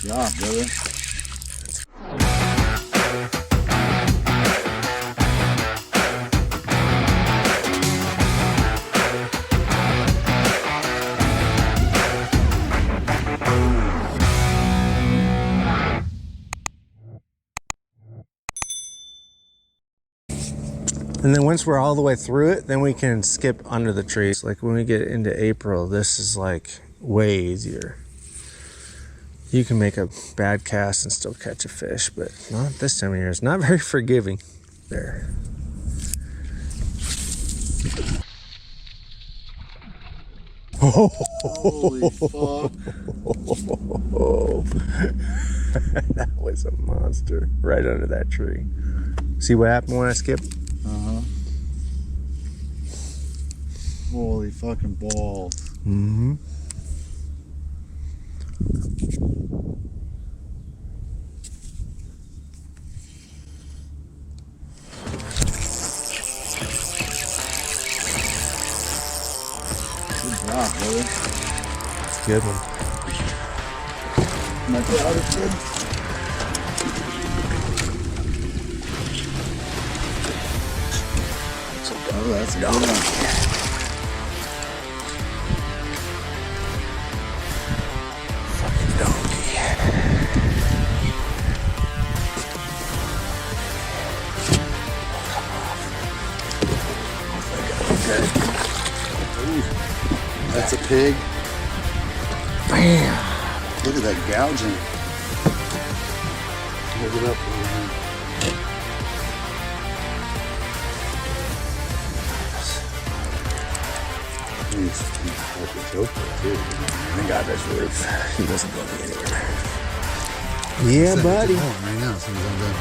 Good job, brother. And then once we're all the way through it, then we can skip under the trees. Like when we get into April, this is like way easier. You can make a bad cast and still catch a fish, but not this time of year. It's not very forgiving. There. Holy fuck. That was a monster right under that tree. See what happened when I skipped? Uh-huh. Holy fucking balls. Mm-hmm. Good job, brother. That's a good one. My brother, kid. Oh, that's a good one. Fucking donkey. Ooh, that's a pig. Bam! Look at that gouging. Hold it up for me. He's like a joker too. Thank God there's roof. He doesn't go anywhere. Yeah, buddy. Right now, so he's on good.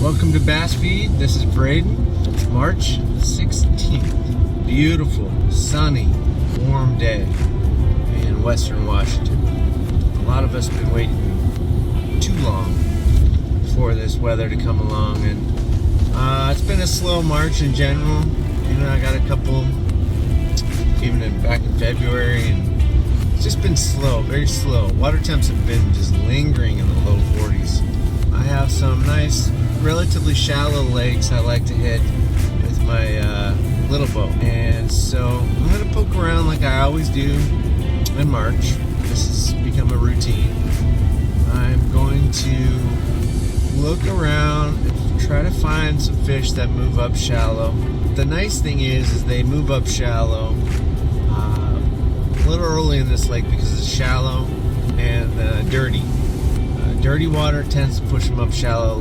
Welcome to Bass Feed. This is Braden. March 16th. Beautiful, sunny, warm day in Western Washington. A lot of us have been waiting too long for this weather to come along, and it's been a slow March in general. You know, I got a couple even back in February, and it's just been slow, very slow. Water temps have been just lingering in the low 40s. I have some nice, relatively shallow lakes I like to hit with my little boat, and so I'm going to poke around like I always do in March. This has become a routine. I'm going to look around and try to find some fish that move up shallow. The nice thing is they move up shallow a little early in this lake because it's shallow and dirty. Dirty water tends to push them up shallow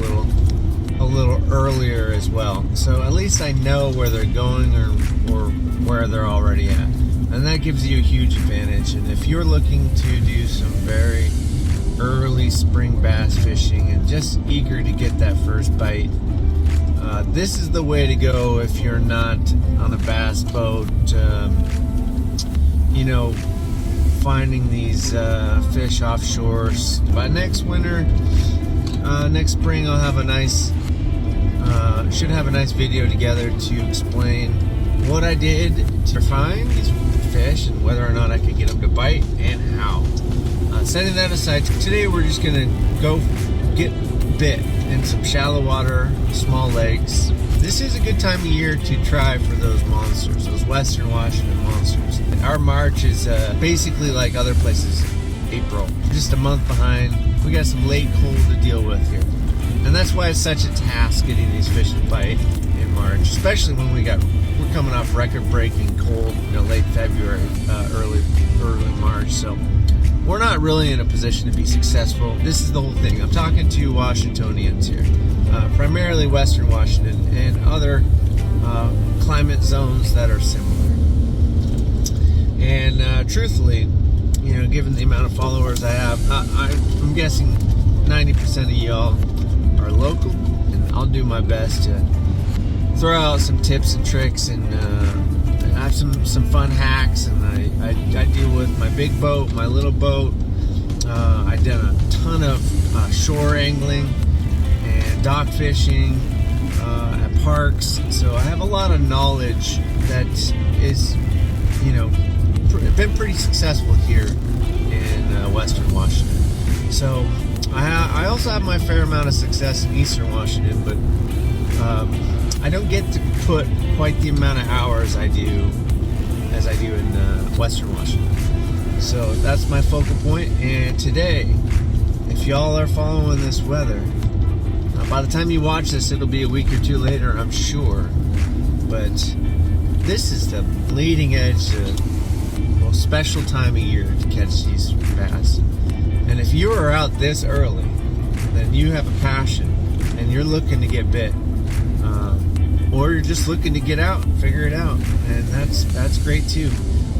a little earlier as well. So at least I know where they're going or where they're already at. And that gives you a huge advantage. And if you're looking to do some very early spring bass fishing and just eager to get that first bite, this is the way to go if you're not on a bass boat, you know, finding these fish offshore. By next winter, next spring, I'll have a nice, should have a nice video together to explain what I did to find these fish and whether or not I could get them to bite and how. Setting that aside, today we're just gonna go get bit in some shallow water, small lakes. This is a good time of year to try for those monsters, those Western Washington monsters. Our March is basically like other places, April, just a month behind. We got some late cold to deal with here. And that's why it's such a task getting these fish to bite in March, especially when we're coming off record-breaking cold, you know, late February, early March. So we're not really in a position to be successful. This is the whole thing. I'm talking to Washingtonians here, primarily Western Washington and other climate zones that are similar. And truthfully, you know, given the amount of followers I have, I'm guessing 90% of y'all are local, and I'll do my best to throw out some tips and tricks and I have some fun hacks. And I deal with my big boat, my little boat. I done a ton of shore angling and dock fishing at parks. So I have a lot of knowledge that is, been pretty successful here in Western Washington. So I also have my fair amount of success in Eastern Washington, but I don't get to put quite the amount of hours as I do in Western Washington. So that's my focal point. And today, if y'all are following this weather, by the time you watch this, it'll be a week or two later, I'm sure. But this is the leading edge, most special time of year to catch these bass. And if you are out this early, then you have a passion and you're looking to get bit. Or you're just looking to get out and figure it out. And that's great too.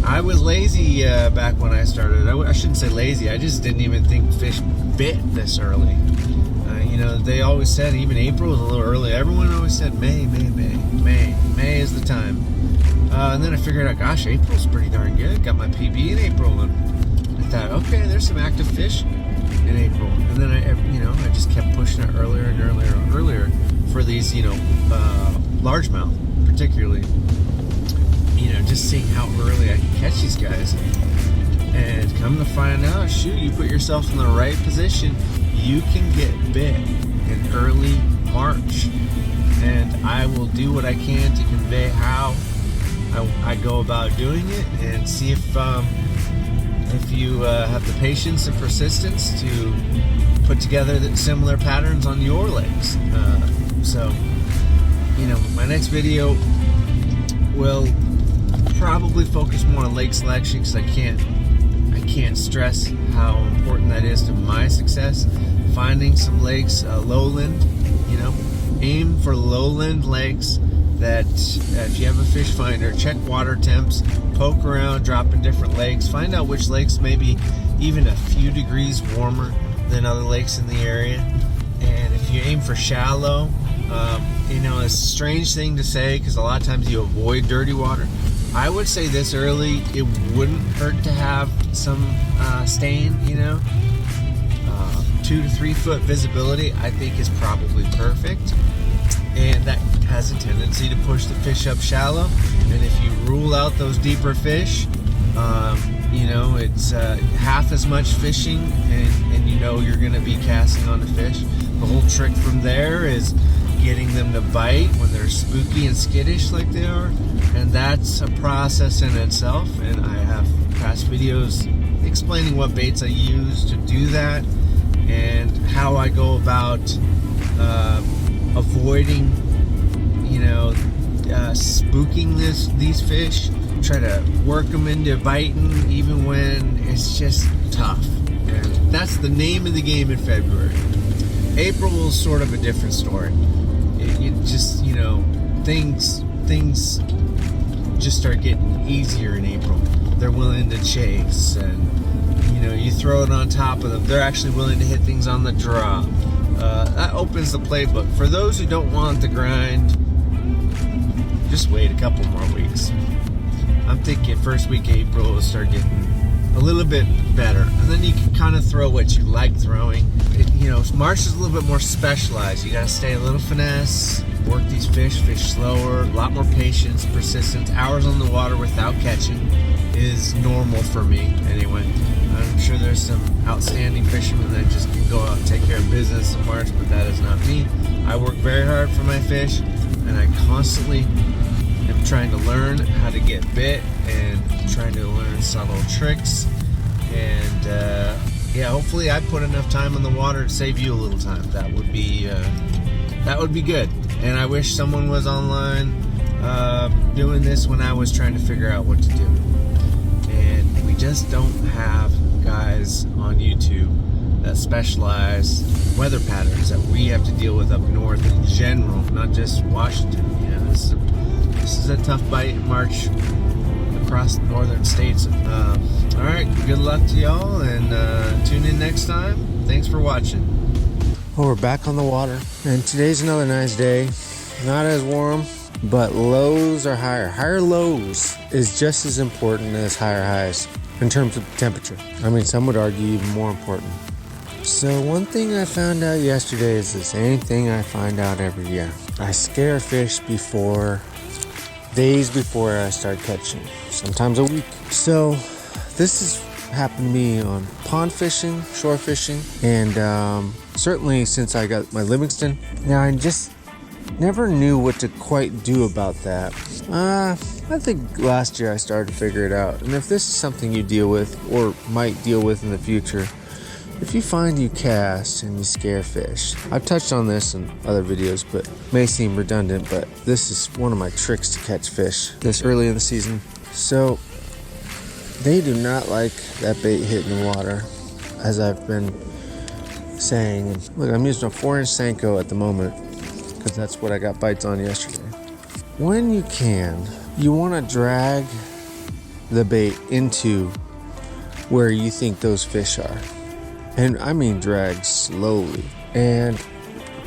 I was lazy back when I started. I shouldn't say lazy. I just didn't even think fish bit this early. They always said even April was a little early. Everyone always said May is the time. And then I figured out, gosh, April's pretty darn good. Got my PB in April, and I thought, okay, there's some active fish in April. And then I just kept pushing it earlier and earlier and earlier for these, largemouth, particularly. Just seeing how early I can catch these guys. And come to find out, shoot, you put yourself in the right position, you can get bit in early March. And I will do what I can to convey how I go about doing it, and see if you have the patience and persistence to put together similar patterns on your lakes. So my next video will probably focus more on lake selection, because I can't stress how important that is to my success. Finding some lakes, lowland, aim for lowland lakes that if you have a fish finder, check water temps, poke around, drop in different lakes, find out which lakes may be even a few degrees warmer than other lakes in the area. And if you aim for shallow, it's a strange thing to say because a lot of times you avoid dirty water. I would say this early, it wouldn't hurt to have some stain, 2 to 3 foot visibility, I think is probably perfect. And that has a tendency to push the fish up shallow. And if you rule out those deeper fish, it's half as much fishing, and you're going to be casting on the fish. The whole trick from there is getting them to bite when they're spooky and skittish like they are, and that's a process in itself. And I have past videos explaining what baits I use to do that, and how I go about avoiding spooking these fish. Try to work them into biting even when it's just tough. And that's the name of the game in February. April is sort of a different story. It just, things just start getting easier in April. They're willing to chase, and you throw it on top of them. They're actually willing to hit things on the drop. That opens the playbook. For those who don't want the grind, just wait a couple more weeks. I'm thinking first week of April will start getting a little bit better, and then you can kind of throw what you like throwing. March is a little bit more specialized. You got to stay a little finesse, work these fish slower, a lot more patience, persistence. Hours on the water without catching is normal for me anyway. I'm sure there's some outstanding fishermen that just can go out and take care of business in March, but that is not me. I work very hard for my fish, and I constantly am trying to learn how to get bit and trying to learn subtle tricks. And hopefully I put enough time on the water to save you a little time. That would be good. And I wish someone was online doing this when I was trying to figure out what to do. And we just don't have guys on YouTube that specialize weather patterns that we have to deal with up north in general, not just Washington. This is a tough bite in March across the northern states. All right, good luck to y'all, and tune in next time. Thanks for watching. Well, we're back on the water, and today's another nice day. Not as warm, but lows are higher. Higher lows is just as important as higher highs in terms of temperature. I mean, some would argue even more important. So one thing I found out yesterday is the same thing I find out every year. I scare fish days before I start catching, sometimes a week. So this has happened to me on pond fishing, shore fishing, and certainly since I got my Livingston. Now I just never knew what to quite do about that. I think last year I started to figure it out. And if this is something you deal with or might deal with in the future, if you find you cast and you scare fish, I've touched on this in other videos, but may seem redundant, but this is one of my tricks to catch fish this early in the season. So they do not like that bait hitting the water, as I've been saying. Look, I'm using a 4-inch Senko at the moment because that's what I got bites on yesterday. When you can, you want to drag the bait into where you think those fish are. And I mean drag slowly. And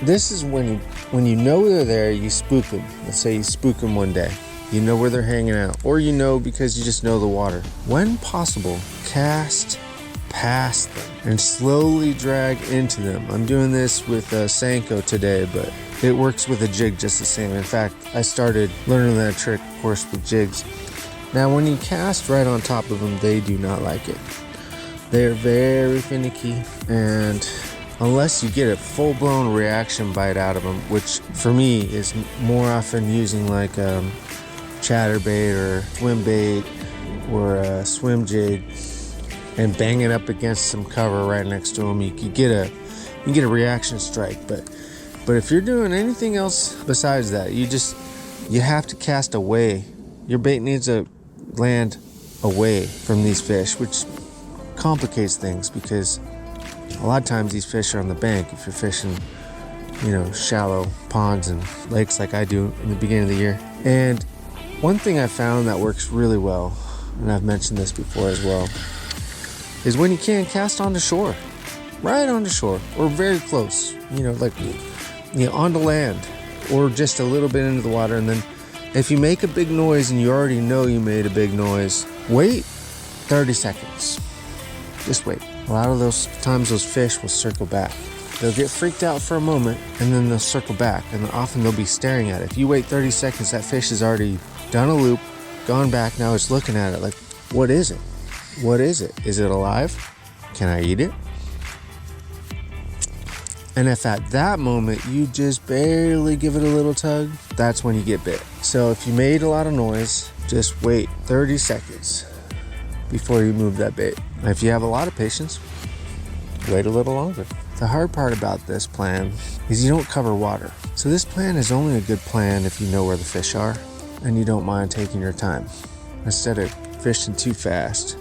this is when you know they're there, you spook them. Let's say you spook them one day. You know where they're hanging out. Or you know because you just know the water. When possible, cast past them and slowly drag into them. I'm doing this with a Senko today, but it works with a jig just the same. In fact, I started learning that trick, of course, with jigs. Now, when you cast right on top of them, they do not like it. They're very finicky, and unless you get a full-blown reaction bite out of them, which for me is more often using like chatterbait or swim bait or a swim jig and bang it up against some cover right next to them, you get a reaction strike. But if you're doing anything else besides that, you have to cast away. Your bait needs to land away from these fish, which complicates things because a lot of times these fish are on the bank if you're fishing, shallow ponds and lakes like I do in the beginning of the year. And one thing I found that works really well, and I've mentioned this before as well, is when you can cast onto shore, right onto shore, or very close, onto land, or just a little bit into the water. And then if you make a big noise and you already know you made a big noise, wait 30 seconds. Just wait. A lot of those times those fish will circle back. They'll get freaked out for a moment and then they'll circle back, and often they'll be staring at it. If you wait 30 seconds, that fish has already done a loop, gone back, now it's looking at it like, what is it? What is it? Is it alive? Can I eat it? And if at that moment you just barely give it a little tug, that's when you get bit. So if you made a lot of noise, just wait 30 seconds before you move that bait. And if you have a lot of patience, wait a little longer. The hard part about this plan is you don't cover water. So this plan is only a good plan if you know where the fish are and you don't mind taking your time. Instead of fishing too fast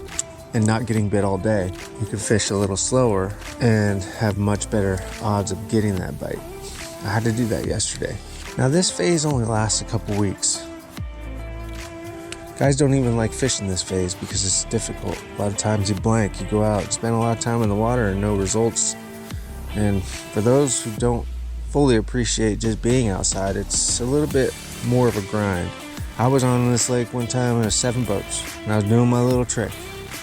and not getting bit all day, you can fish a little slower and have much better odds of getting that bite. I had to do that yesterday. Now this phase only lasts a couple weeks. Guys don't even like fishing this phase because it's difficult. A lot of times you blank, you go out, spend a lot of time in the water and no results. And for those who don't fully appreciate just being outside, it's a little bit more of a grind. I was on this lake one time and there was 7 boats and I was doing my little trick.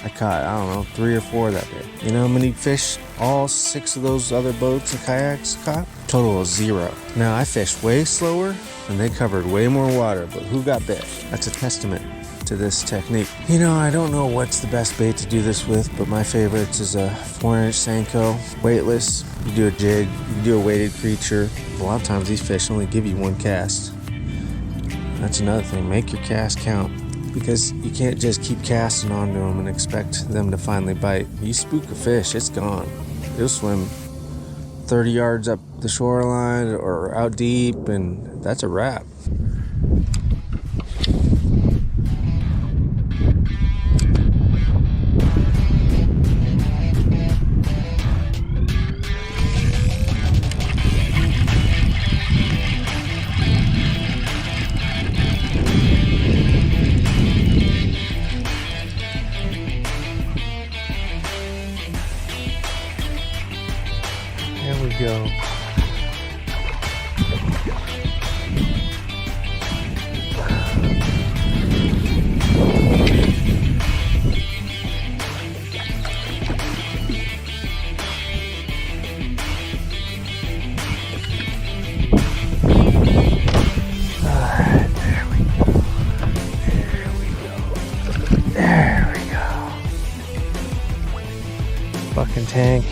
I caught, 3 or 4 that day. You know how many fish all 6 of those other boats and kayaks caught? Total of 0. Now I fished way slower and they covered way more water, but who got bit? That's a testament to this technique. I don't know what's the best bait to do this with, but my favorites is a 4-inch Senko, weightless. You do a jig, you can do a weighted creature. A lot of times these fish only give you 1 cast. That's another thing, make your cast count, because you can't just keep casting onto them and expect them to finally bite. You spook a fish, it's gone. It'll swim 30 yards up the shoreline or out deep, and that's a wrap. There we go. tank.